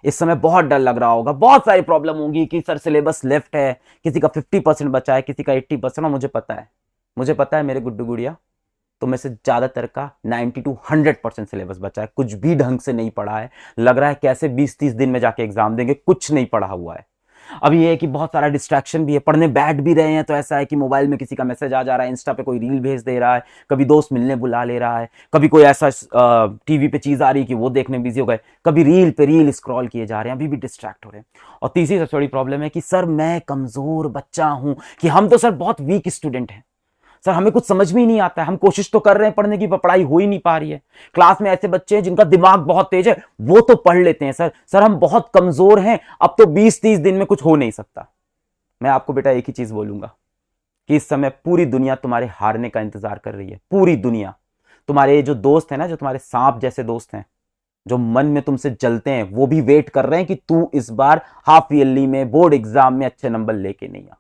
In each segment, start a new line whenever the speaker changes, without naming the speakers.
इस समय बहुत डर लग रहा होगा, बहुत सारी प्रॉब्लम होंगी कि सर सिलेबस लेफ्ट है, किसी का 50% बचा है, किसी का 80%। और मुझे पता है मेरे गुड्डू गुड़िया, तो में से ज्यादातर का 90 to 100% सिलेबस बचा है, कुछ भी ढंग से नहीं पढ़ा है। लग रहा है कैसे 20-30 दिन में जाके एग्जाम देंगे, कुछ नहीं पढ़ा हुआ है। अब ये है कि बहुत सारा डिस्ट्रैक्शन भी है, पढ़ने बैठ भी रहे हैं तो ऐसा है कि मोबाइल में किसी का मैसेज आ जा रहा है, इंस्टा पे कोई रील भेज दे रहा है, कभी दोस्त मिलने बुला ले रहा है, कभी कोई ऐसा टीवी पे चीज आ रही है कि वो देखने बिजी हो गए, कभी रील पे रील स्क्रॉल किए जा रहे हैं, अभी भी डिस्ट्रैक्ट हो रहे हैं। और तीसरी सबसे बड़ी प्रॉब्लम है कि सर मैं कमजोर बच्चा हूं, कि हम तो सर बहुत वीक स्टूडेंट हैं, सर हमें कुछ समझ में ही नहीं आता है, हम कोशिश तो कर रहे हैं पढ़ने की, पढ़ाई हो ही नहीं पा रही है। क्लास में ऐसे बच्चे हैं जिनका दिमाग बहुत तेज है, वो तो पढ़ लेते हैं सर हम बहुत कमजोर हैं, अब तो 20-30 दिन में कुछ हो नहीं सकता। मैं आपको बेटा एक ही चीज बोलूंगा कि इस समय पूरी दुनिया तुम्हारे हारने का इंतजार कर रही है, पूरी दुनिया। तुम्हारे जो दोस्त है ना, जो तुम्हारे सांप जैसे दोस्त हैं, जो मन में तुमसे जलते हैं, वो भी वेट कर रहे हैं कि तू इस बार हाफ ईयरली में, बोर्ड एग्जाम में अच्छे नंबर लेके नहीं आ।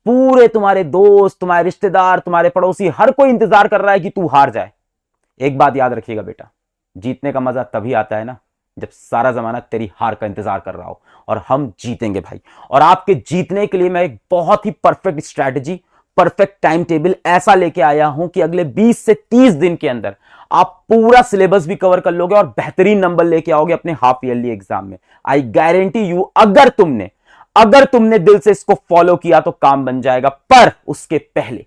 पूरे तुम्हारे दोस्त, तुम्हारे रिश्तेदार, तुम्हारे पड़ोसी, हर कोई इंतजार कर रहा है कि तू हार जाए। एक बात याद रखिएगा बेटा, जीतने का मजा तभी आता है ना जब सारा जमाना तेरी हार का इंतजार कर रहा हो, और हम जीतेंगे भाई। और आपके जीतने के लिए मैं एक बहुत ही perfect strategy, perfect time table ऐसा लेके आया हूं कि अगले 20 से 30 दिन के अंदर आप पूरा सिलेबस भी कवर कर लोगे और बेहतरीन नंबर लेके आओगे अपने हाफ ईयरली एग्जाम में। आई गारंटी यू, अगर तुमने दिल से इसको फॉलो किया तो काम बन जाएगा। पर उसके पहले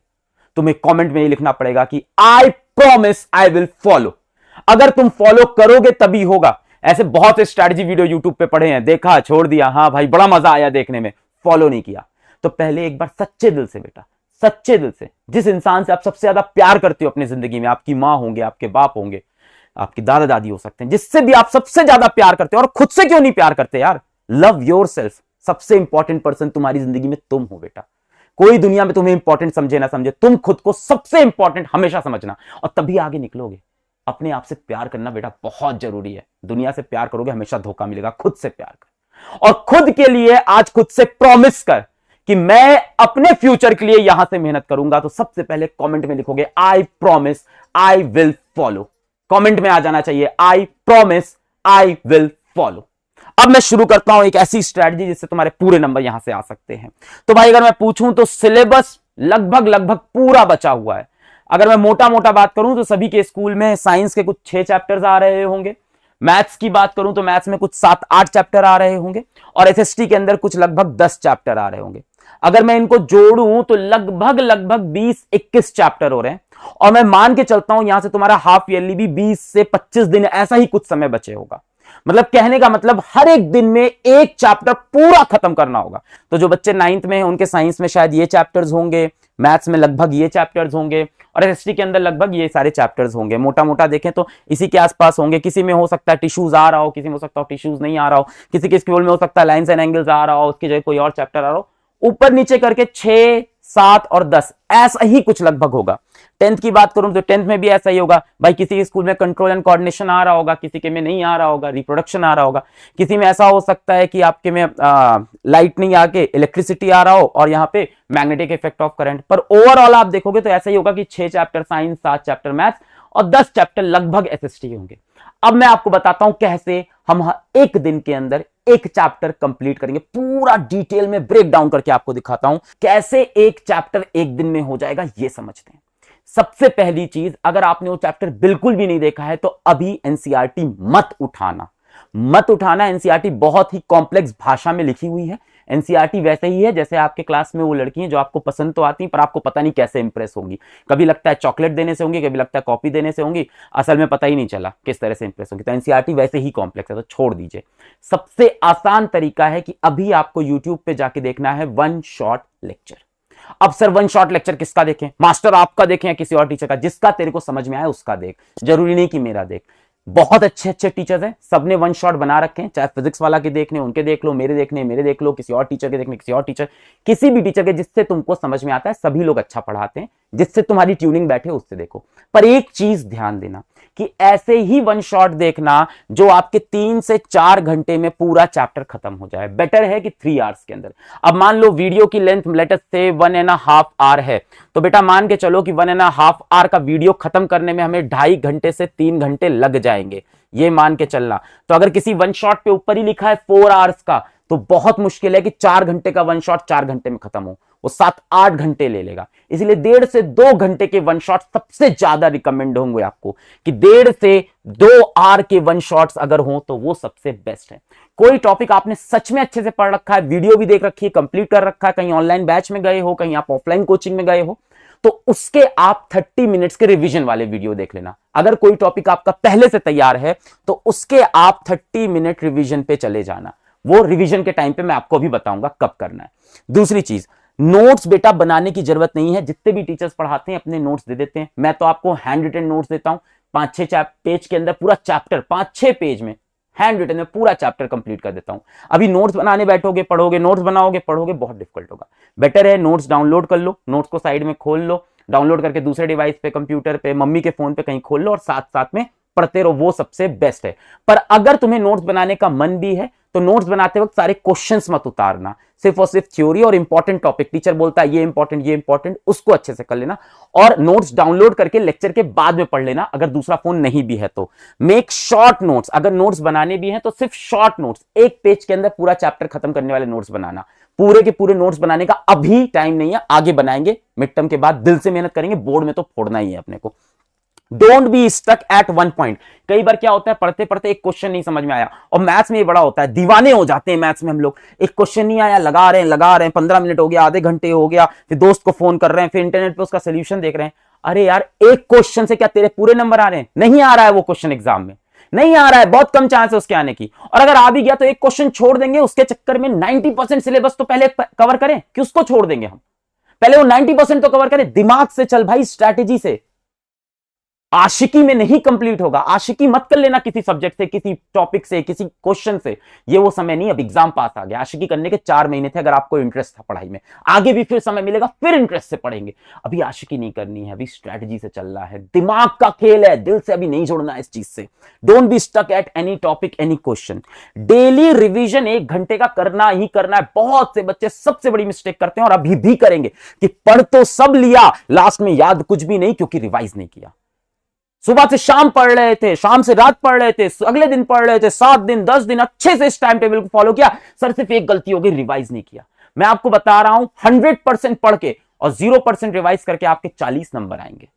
तुम्हें कमेंट में ये लिखना पड़ेगा कि I promise I will follow. अगर तुम फॉलो करोगे तभी होगा। ऐसे बहुत से स्ट्रैटेजी वीडियो यूट्यूब पे पढ़े हैं, देखा, छोड़ दिया, हाँ भाई बड़ा मजा आया देखने में, फॉलो नहीं किया। तो पहले एक बार सच्चे दिल से बेटा, सच्चे दिल से, जिस इंसान से आप सबसे ज्यादा प्यार करते हो अपनी जिंदगी में, आपकी मां होंगे, आपके बाप होंगे, आपकी दादा दादी हो सकते हैं, जिससे भी आप सबसे ज्यादा प्यार करते हो, और खुद से क्यों नहीं प्यार करते यार, लव योर सेल्फ। सबसे इंपॉर्टेंट पर्सन तुम्हारी जिंदगी में तुम हो बेटा। कोई दुनिया में तुम्हें इंपॉर्टेंट समझे ना समझे, तुम खुद को सबसे इंपॉर्टेंट हमेशा समझना, और तभी आगे निकलोगे। अपने आप से प्यार करना बेटा बहुत जरूरी है। दुनिया से प्यार करोगे हमेशा धोखा मिलेगा, खुद से प्यार कर। और खुद के लिए आज खुद से प्रॉमिस कर कि मैं अपने फ्यूचर के लिए यहां से मेहनत करूंगा। तो सबसे पहले कमेंट में लिखोगे I promise I will follow. Comment में आ जाना चाहिए I promise I will follow. अब मैं शुरू करता हूं एक ऐसी स्ट्रैटेजी जिससे तुम्हारे पूरे नंबर यहां से आ सकते हैं। तो भाई अगर मैं पूछूं तो सिलेबस लगभग पूरा बचा हुआ है। अगर मैं मोटा मोटा बात करूं तो सभी के स्कूल में साइंस के कुछ 6 चैप्टर्स आ रहे होंगे। मैथ्स की बात करूं तो मैथ्स में कुछ 7-8 चैप्टर आ रहे होंगे, और एसएसटी के अंदर कुछ लगभग 10 चैप्टर आ रहे होंगे। अगर मैं इनको जोड़ूं तो लगभग 20-21 चैप्टर हो रहे हैं। और मैं मान के चलता हूं यहां से तुम्हारा हाफ ईयरली भी 20 से 25 दिन ऐसा ही कुछ समय बचे होगा। मतलब कहने का मतलब हर एक दिन में एक चैप्टर पूरा खत्म करना होगा। तो जो बच्चे 9th में हैं उनके साइंस में शायद ये चैप्टर्स होंगे, मैथ्स में लगभग ये चैप्टर्स होंगे, और एसएसटी के अंदर लगभग ये सारे चैप्टर्स होंगे। मोटा मोटा देखें तो इसी के आसपास होंगे। किसी में हो सकता है टिश्यूज आ रहा हो, किसी में हो सकता है टिश्यूज नहीं आ रहा हो, किसी के स्कूल में हो सकता है लाइन्स एंड एंगल्स आ रहा हो, उसकी जगह कोई और चैप्टर आ रहा हो। ऊपर नीचे करके 6, 7 और 10 ऐसा ही कुछ लगभग होगा। 10th की बात करूं तो 10th में भी ऐसा ही होगा भाई। किसी के स्कूल में कंट्रोल एंड कोऑर्डिनेशन आ रहा होगा, किसी के में नहीं आ रहा होगा, रिप्रोडक्शन आ रहा होगा, किसी में ऐसा हो सकता है कि आपके में लाइट नहीं आके इलेक्ट्रिसिटी आ रहा हो, और यहाँ पे मैग्नेटिक इफेक्ट ऑफ करंट। पर ओवरऑल आप देखोगे तो ऐसा ही होगा कि 6 चैप्टर साइंस, 7 चैप्टर मैथ्स और 10 चैप्टर लगभग एसएसटी होंगे। अब मैं आपको बताता हूं कैसे हम एक दिन के अंदर एक चैप्टर कंप्लीट करेंगे। पूरा डिटेल में ब्रेक डाउन करके आपको दिखाता हूं कैसे एक चैप्टर एक दिन में हो जाएगा, ये समझते हैं। सबसे पहली चीज, अगर आपने वो चैप्टर बिल्कुल भी नहीं देखा है तो अभी एनसीईआरटी मत उठाना। एनसीईआरटी बहुत ही कॉम्प्लेक्स भाषा में लिखी हुई है। एनसीईआरटी वैसे ही है जैसे आपके क्लास में वो लड़की हैं जो आपको पसंद तो आती हैं पर आपको पता नहीं कैसे इंप्रेस होंगी। कभी लगता है चॉकलेट देने से होंगी, कभी लगता है कॉपी देने से होंगी, असल में पता ही नहीं चला किस तरह से इंप्रेस होंगी। तो एनसीईआरटी वैसे ही कॉम्प्लेक्स है, तो छोड़ दीजिए। सबसे आसान तरीका है कि अभी आपको यूट्यूब पे जाके देखना है वन शॉट लेक्चर। अब सर वन शॉट लेक्चर किसका देखें? मास्टर आपका देखें या किसी और टीचर का? जिसका तेरे को समझ में आए उसका देख, जरूरी नहीं कि मेरा देख। बहुत अच्छे अच्छे टीचर्स हैं, सबने वन शॉट बना रखे हैं। चाहे फिजिक्स वाला के देखने उनके देख लो, मेरे देखने मेरे देख लो, किसी और टीचर के देखने किसी और टीचर, किसी भी टीचर के जिससे तुमको समझ में आता है। सभी लोग अच्छा पढ़ाते हैं, जिससे तुम्हारी ट्यूनिंग बैठे उससे देखो। पर एक चीज ध्यान देना कि ऐसे ही वन शॉट देखना जो आपके 3 से 4 घंटे में पूरा चैप्टर खत्म हो जाए। बेटर है कि 3 आवर्स के अंदर। अब मान लो वीडियो की लेंथ लेट अस से 1.5 आवर है, तो बेटा मान के चलो कि 1.5 आवर का वीडियो खत्म करने में हमें 2.5 घंटे से 3 घंटे लग जाएंगे। ये मान के चलना। तो अगर किसी वन शॉट पे ऊपर ही लिखा है 4 आवर्स का, तो बहुत मुश्किल है कि 4 घंटे का वन शॉट 4 घंटे में खत्म हो, वो 7-8 घंटे ले लेगा। इसलिए 1.5 से 2 घंटे के वन शॉट सबसे ज्यादा रिकमेंड होंगे आपको, कि 1.5 से 2 आवर के वन शॉट्स अगर हो तो वो सबसे बेस्ट है। कोई टॉपिक आपने सच में अच्छे से पढ़ रखा है, वीडियो भी देख रखी है, कंप्लीट कर रखा है, कहीं ऑनलाइन बैच में गए हो, कहीं आप ऑफलाइन कोचिंग में गए हो, तो उसके आप 30 मिनट्स के रिवीजन वाले वीडियो देख लेना। अगर कोई टॉपिक आपका पहले से तैयार है तो उसके आप 30 मिनट रिवीजन पे चले जाना। वो रिवीजन के टाइम पे मैं आपको भी बताऊंगा कब करना है। दूसरी चीज, नोट्स बेटा बनाने की जरूरत नहीं है। जितने भी टीचर्स पढ़ाते हैं अपने नोट्स दे देते हैं। मैं तो आपको हैंड रिटन नोट्स देता हूं, 5-6 पेज के अंदर पूरा चैप्टर, 5-6 पेज में हैंड रिटन में पूरा चैप्टर कंप्लीट कर देता हूं। अभी नोट्स बनाने बैठोगे, पढ़ोगे, नोट्स बनाओगे, पढ़ोगे, बहुत डिफिकल्ट होगा। बेटर है नोट्स डाउनलोड कर लो, नोट्स को साइड में खोल लो, डाउनलोड करके दूसरे डिवाइस पे, कंप्यूटर पे, मम्मी के फोन पे कहीं खोल लो और साथ साथ में पढ़ते रहो, वो सबसे बेस्ट है। पर अगर तुम्हें नोट्स बनाने का मन भी है तो नोट्स बनाते वक्त सारे क्वेश्चंस मत उतारना, सिर्फ और सिर्फ थ्योरी और इंपॉर्टेंट टॉपिक, टीचर बोलता है ये इंपॉर्टेंट, उसको अच्छे से कर लेना। और नोट्स डाउनलोड करके लेक्चर के बाद में पढ़ लेना, अगर दूसरा फोन नहीं भी है तो। मेक शॉर्ट नोट्स, अगर नोट्स बनाने भी हैं तो सिर्फ शॉर्ट नोट्स, 1 पेज के अंदर पूरा चैप्टर खत्म करने वाले नोट्स बनाना। पूरे के पूरे नोट्स बनाने का अभी टाइम नहीं है, आगे बनाएंगे, मिड टर्म के बाद दिल से मेहनत करेंगे, बोर्ड में तो फोड़ना ही है अपने को। Don't be stuck at one point. कई बार क्या होता है, पढ़ते पढ़ते एक क्वेश्चन नहीं समझ में आया, और मैथ्स में ये बड़ा होता है, दीवाने हो जाते हैं मैथ्स में हम लोग। एक क्वेश्चन नहीं आया, लगा रहे हैं 15 मिनट हो गया, आधे घंटे हो गया, फिर दोस्त को फोन कर रहे हैं, फिर इंटरनेट पे उसका सोल्यूशन देख रहे हैं। अरे यार, एक क्वेश्चन से क्या तेरे पूरे नंबर आ रहे हैं? नहीं आ रहा है वो क्वेश्चन एग्जाम में, नहीं आ रहा है, बहुत कम चांस है उसके आने की। और अगर आ भी गया तो एक क्वेश्चन छोड़ देंगे, उसके चक्कर में 90% सिलेबस तो पहले कवर करें कि उसको छोड़ देंगे हम? पहले वो 90% तो कवर करें। दिमाग से चल भाई, स्ट्रैटेजी से। आशिकी में नहीं कंप्लीट होगा। आशिकी मत कर लेना किसी सब्जेक्ट से, किसी टॉपिक से, किसी क्वेश्चन से, ये वो समय नहीं। अब एग्जाम पास आ गया, आशिकी करने के 4 महीने थे, अगर आपको इंटरेस्ट था पढ़ाई में, आगे भी फिर समय मिलेगा, फिर इंटरेस्ट से पढ़ेंगे। अभी आशिकी नहीं करनी है, अभी स्ट्रैटेजी से चलना है, दिमाग का खेल है, दिल से अभी नहीं जुड़ना है इस चीज से। Don't be stuck at any topic, any question. Daily revision 1 घंटे का करना ही करना है। बहुत से बच्चे सबसे बड़ी मिस्टेक करते हैं और अभी भी करेंगे कि पढ़ तो सब लिया, लास्ट में याद कुछ भी नहीं, क्योंकि रिवाइज नहीं किया। सुबह से शाम पढ़ रहे थे, शाम से रात पढ़ रहे थे, अगले दिन पढ़ रहे थे, 7 दिन 10 दिन अच्छे से इस टाइम टेबल को फॉलो किया, सर सिर्फ एक गलती हो गई, रिवाइज नहीं किया। मैं आपको बता रहा हूं, 100% पढ़ के और 0% रिवाइज करके आपके 40 नंबर आएंगे,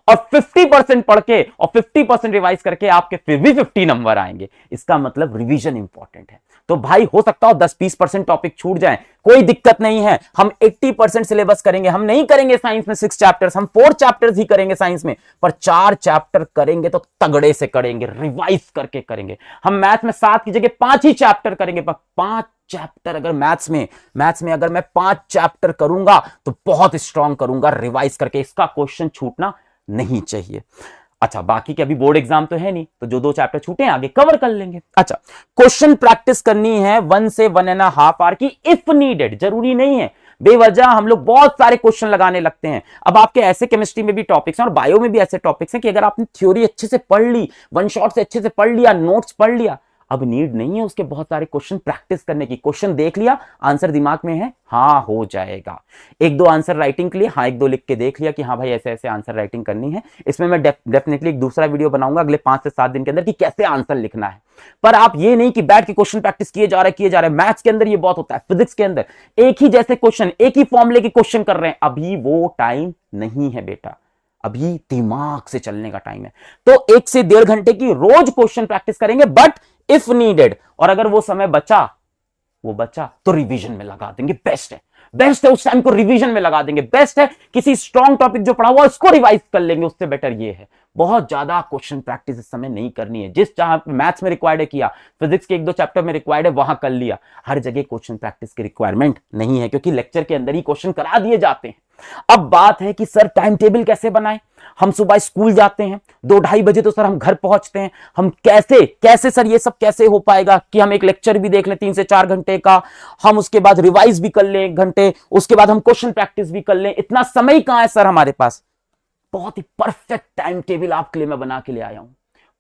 और 50% पढ़ के और 50% रिवाइज करके आपके फिर भी 50 नंबर आएंगे। इसका मतलब रिवीजन इंपॉर्टेंट है। तो भाई हो सकता हो 10-20% टॉपिक छूट जाए, कोई दिक्कत नहीं है, हम 80% सिलेबस करेंगे। हम नहीं करेंगे साइंस में 6 चैप्टर्स, हम 4 चैप्टर्स ही करेंगे साइंस में, पर 4 चैप्टर करेंगे तो तगड़े से करेंगे, रिवाइज करके करेंगे। हम मैथ में 7 की जगह 5 ही चैप्टर करेंगे, पर 5 चैप्टर अगर मैथ्स में अगर मैं 5 चैप्टर करूंगा तो बहुत स्ट्रांग करूंगा रिवाइज करके। इसका क्वेश्चन छूटना नहीं चाहिए। अच्छा, बाकी के अभी बोर्ड एग्जाम तो है नहीं, तो जो 2 चैप्टर छूटे हैं आगे कवर कर लेंगे। अच्छा, क्वेश्चन प्रैक्टिस करनी है 1 से 1.5 आवर की, इफ नीडेड। जरूरी नहीं है बेवजह हम लोग बहुत सारे क्वेश्चन लगाने लगते हैं। अब आपके ऐसे केमिस्ट्री में भी टॉपिक्स हैं और बायो में भी ऐसे टॉपिक्स हैं कि अगर आपने थ्योरी अच्छे से पढ़ ली, वन शॉट से अच्छे से पढ़ लिया, नोट्स पढ़ लिया, अब नीड नहीं है उसके बहुत सारे क्वेश्चन प्रैक्टिस करने की। क्वेश्चन देख लिया, आंसर दिमाग में है, हाँ हो जाएगा। 1-2 आंसर राइटिंग के लिए, हाँ 1-2 लिख के देख लिया कि हाँ भाई ऐसे ऐसे आंसर राइटिंग करनी है। इसमें मैं डेफिनेटली एक दूसरा वीडियो बनाऊंगा अगले 5 से 7 दिन के अंदर कि कैसे आंसर लिखना है। पर आप ये नहीं कि बैठ के क्वेश्चन प्रैक्टिस किए जा रहे। मैथ्स के अंदर ये बहुत होता है, फिजिक्स के अंदर एक ही जैसे क्वेश्चन, एक ही फॉर्मूले के क्वेश्चन कर रहे हैं। अभी वो टाइम नहीं है बेटा, अभी दिमाग से चलने का टाइम है। तो 1 से 1.5 घंटे की रोज क्वेश्चन प्रैक्टिस करेंगे, बट इफ नीडेड, और अगर वो समय बचा तो रिवीजन में लगा देंगे। बेस्ट है उस टाइम को रिवीजन में लगा देंगे। बेस्ट है किसी स्ट्रॉन्ग टॉपिक जो पढ़ा हुआ उसको रिवाइज कर लेंगे, उससे बेटर ये है। बहुत ज्यादा क्वेश्चन प्रैक्टिस इस समय नहीं करनी है। जिस जहां मैथ्स में रिक्वायर्ड है किया, फिजिक्स के 1-2 चैप्टर में रिक्वायर्ड है वहां कर लिया। हर जगह क्वेश्चन प्रैक्टिस की रिक्वायरमेंट नहीं है, क्योंकि लेक्चर के अंदर ही क्वेश्चन करा दिए जाते हैं। अब बात है कि सर टाइम टेबल कैसे बनाएं। हम सुबह स्कूल जाते हैं, 2-2:30 बजे तो सर हम घर पहुंचते हैं। हम कैसे सर ये सब कैसे हो पाएगा कि हम एक लेक्चर भी देख लें 3 से 4 घंटे का, हम उसके बाद रिवाइज भी कर लें 1 घंटे, उसके बाद हम क्वेश्चन प्रैक्टिस भी कर लें। इतना समय कहां है सर हमारे पास? बहुत ही परफेक्ट टाइम टेबल आपके लिए मैं बना के ले आया हूं।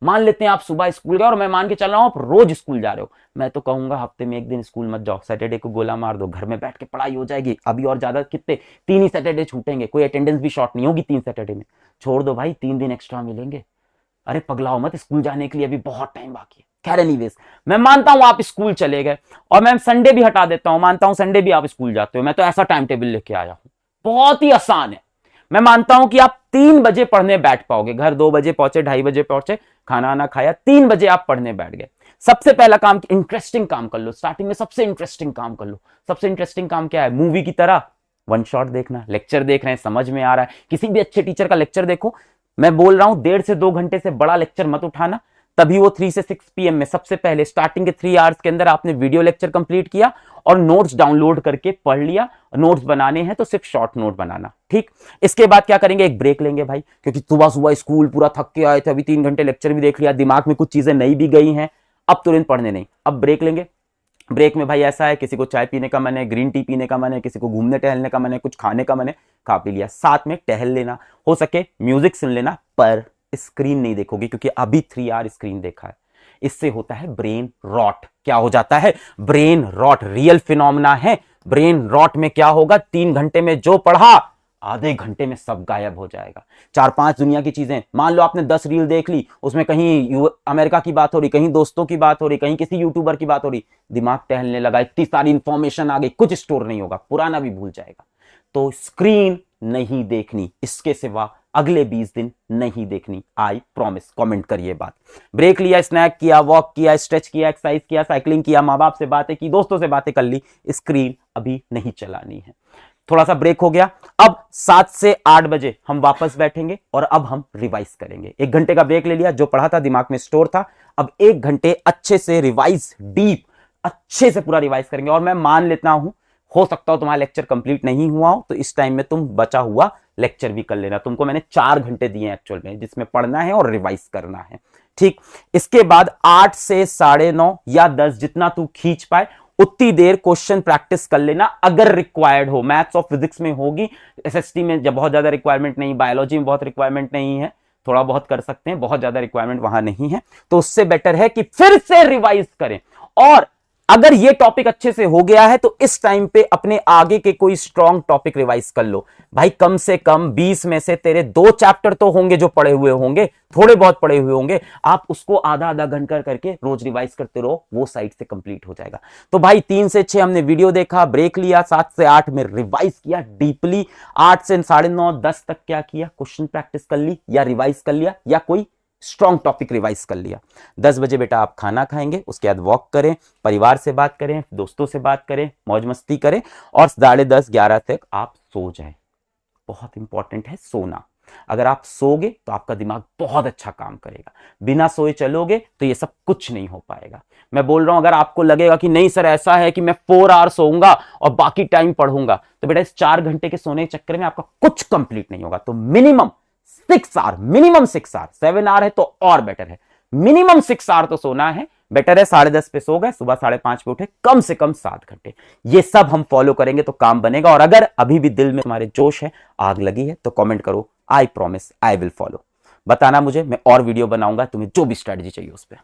मान लेते हैं आप सुबह स्कूल गए, और मैं मान के चल रहा हूं आप रोज स्कूल जा रहे हो। मैं तो कहूंगा हफ्ते में 1 दिन स्कूल मत जाओ, सैटरडे को गोला मार दो, घर में बैठ के पढ़ाई हो जाएगी। अभी और ज्यादा कितने 3 ही सैटरडे छूटेंगे, कोई अटेंडेंस भी शॉर्ट नहीं होगी 3 सैटरडे में। छोड़ दो भाई, 3 दिन एक्स्ट्रा मिलेंगे। अरे पगलाओ मत, स्कूल जाने के लिए अभी बहुत टाइम बाकी है। खैर एनीवेज, मैं मानता हूं आप स्कूल चले गए, और मैं संडे भी हटा देता हूं, मानता हूं संडे भी आप स्कूल जाते हो, मैं तो ऐसा टाइम टेबल लेके आया हूं, बहुत ही आसान है। मैं मानता हूं कि आप 3 बजे पढ़ने बैठ पाओगे, घर 2 बजे पहुंचे, 2:30 बजे पहुंचे, खाना वाना खाया, 3 बजे आप पढ़ने बैठ गए। सबसे पहला काम, इंटरेस्टिंग काम कर लो, स्टार्टिंग में सबसे इंटरेस्टिंग काम कर लो। सबसे इंटरेस्टिंग काम क्या है? मूवी की तरह वन शॉट देखना, लेक्चर देख रहे हैं, समझ में आ रहा है, किसी भी अच्छे टीचर का लेक्चर देखो। मैं बोल रहा हूं 1.5 से 2 घंटे से बड़ा लेक्चर मत उठाना, तभी वो 3 से 6 PM में सबसे पहले स्टार्टिंग के 3 आवर्स के अंदर आपने वीडियो लेक्चर कंप्लीट किया और नोट्स डाउनलोड करके पढ़ लिया। नोट्स बनाने हैं तो सिर्फ शॉर्ट नोट बनाना, ठीक। इसके बाद क्या करेंगे? एक ब्रेक लेंगे भाई, क्योंकि सुबह सुबह स्कूल पूरा थक के आए थे, अभी 3 घंटे लेक्चर भी देख लिया, दिमाग में कुछ चीजें नई भी गई हैं, अब तुरंत पढ़ने नहीं, अब ब्रेक लेंगे। ब्रेक में भाई ऐसा है, किसी को चाय पीने का मन है, ग्रीन टी पीने का मन है, किसी को घूमने टहलने का मन है, कुछ खाने का मन है, खा पी लिया, साथ में टहल लेना, हो सके म्यूजिक सुन लेना, पर स्क्रीन नहीं देखोगे, क्योंकि अभी 3 आवर स्क्रीन देखा है, इससे होता है ब्रेन रॉट। क्या हो जाता है? ब्रेन रॉट, रियल फिनोमेना है। ब्रेन रॉट में क्या होगा? 3 घंटे में जो पढ़ा, आधे घंटे में सब गायब हो जाएगा। 4-5 दुनिया की चीजें, मान लो आपने 10 रील देख ली, उसमें कहीं अमेरिका की बात हो रही, कहीं दोस्तों की बात हो रही, कहीं किसी यूट्यूबर की बात हो रही, दिमाग टहलने लगा, इतनी सारी इंफॉर्मेशन आ गई, कुछ स्टोर नहीं होगा, पुराना भी भूल जाएगा। तो स्क्रीन नहीं देखनी, इसके सिवा अगले 20 दिन नहीं देखनी, आई प्रॉमिस। कमेंट करिए बात। ब्रेक लिया, स्नैक किया, वॉक किया, स्ट्रेच किया, एक्सरसाइज किया, साइकिलिंग किया, माँ बाप से बातें की, दोस्तों से बातें कर ली, स्क्रीन अभी नहीं चलानी है। थोड़ा सा ब्रेक हो गया, अब 7 से 8 बजे हम वापस बैठेंगे और अब हम रिवाइज करेंगे। 1 घंटे का ब्रेक ले लिया, जो पढ़ा था दिमाग में स्टोर था, अब 1 घंटे अच्छे से रिवाइज, डीप अच्छे से पूरा रिवाइज करेंगे। और मैं मान लेता हूं, हो सकता हो तुम्हारा लेक्चर कंप्लीट नहीं हुआ हो, तो इस टाइम में तुम बचा हुआ लेक्चर भी कर लेना। तुमको मैंने 4 घंटे दिए एक्चुअल में, जिसमें पढ़ना है और रिवाइज करना है, ठीक। इसके बाद 8 से 9:30 या 10, जितना तू खींच पाए उतनी देर क्वेश्चन प्रैक्टिस कर लेना, अगर रिक्वायर्ड हो। मैथ्स और फिजिक्स में होगी, एसएसटी में जब बहुत ज्यादा रिक्वायरमेंट नहीं, बायोलॉजी में बहुत रिक्वायरमेंट नहीं है, थोड़ा बहुत कर सकते हैं, बहुत ज्यादा रिक्वायरमेंट वहां नहीं है, तो उससे बेटर है कि फिर से रिवाइज करें। और अगर ये टॉपिक अच्छे से हो गया है तो इस टाइम पे अपने आगे के कोई स्ट्रॉन्ग टॉपिक रिवाइज कर लो भाई। कम से कम 20 में से तेरे 2 चैप्टर तो होंगे जो पढ़े हुए होंगे, थोड़े बहुत पढ़े हुए होंगे, आप उसको आधा आधा घंटा करके रोज रिवाइज करते रहो, वो साइड से कंप्लीट हो जाएगा। तो भाई 3 से 6 हमने वीडियो देखा, ब्रेक लिया, 7 से 8 में रिवाइज किया डीपली, 8 से 9:30 10 तक क्या किया? क्वेश्चन प्रैक्टिस कर ली या रिवाइज कर लिया या कोई स्ट्रॉन्ग टॉपिक रिवाइज कर लिया। 10 बजे बेटा आप खाना खाएंगे, उसके बाद वॉक करें, परिवार से बात करें, दोस्तों से बात करें, मौज मस्ती करें, और 10:30 11 तक आप सो जाएं। बहुत इंपॉर्टेंट है सोना। अगर आप सोगे तो आपका दिमाग बहुत अच्छा काम करेगा, बिना सोए चलोगे तो ये सब कुछ नहीं हो पाएगा। मैं बोल रहा हूं, अगर आपको लगेगा कि नहीं सर ऐसा है कि मैं 4 आवर सोऊंगा और बाकी टाइम पढ़ूंगा, तो बेटा इस 4 घंटे के सोने के चक्कर में आपका कुछ कंप्लीट नहीं होगा। तो minimum 6 hour, minimum 6 hour, 7 hour है तो और बेटर है, मिनिमम 6 आवर तो सोना है। बेटर है 10:30 पे सो गए, सुबह 5:30 पे उठे, कम से कम 7 घंटे। ये सब हम फॉलो करेंगे तो काम बनेगा। और अगर अभी भी दिल में तुम्हारे जोश है, आग लगी है, तो कमेंट करो, I promise I will follow. बताना मुझे, मैं और वीडियो बनाऊंगा, तुम्हें जो भी स्ट्रेटजी चाहिए उस पर।